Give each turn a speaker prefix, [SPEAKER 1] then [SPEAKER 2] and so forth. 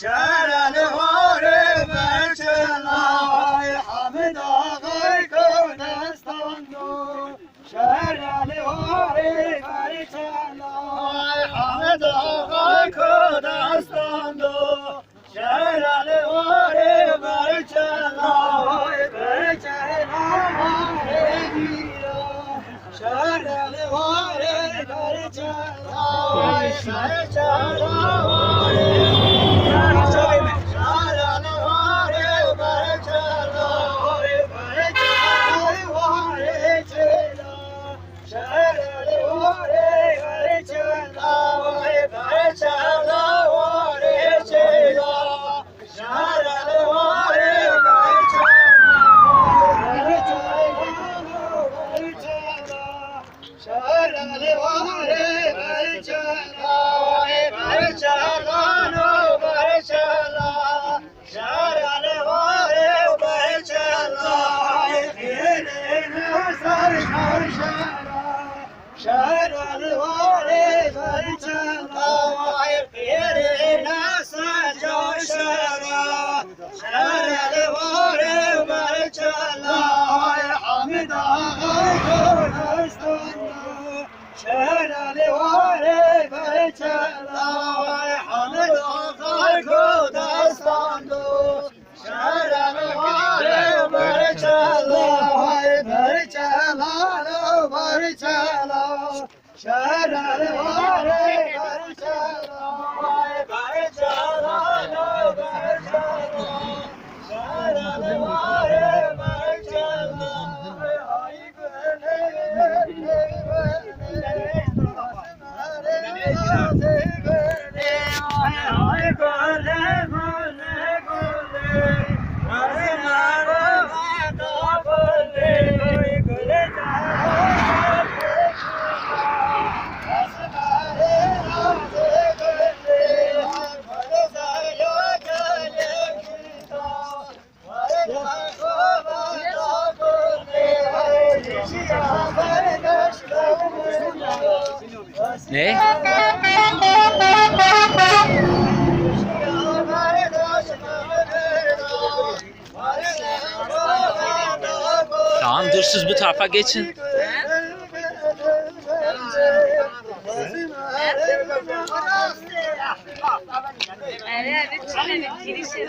[SPEAKER 1] شرل واره برچلای حمد آقای کردستان دو شرل واره برچلای حمد آقای کردستان دو شرل واره برچلای برچلای میرا شرل واره برچلای برچلای
[SPEAKER 2] Ne? Tamam dur siz bu tarafa geçin.
[SPEAKER 1] Girişi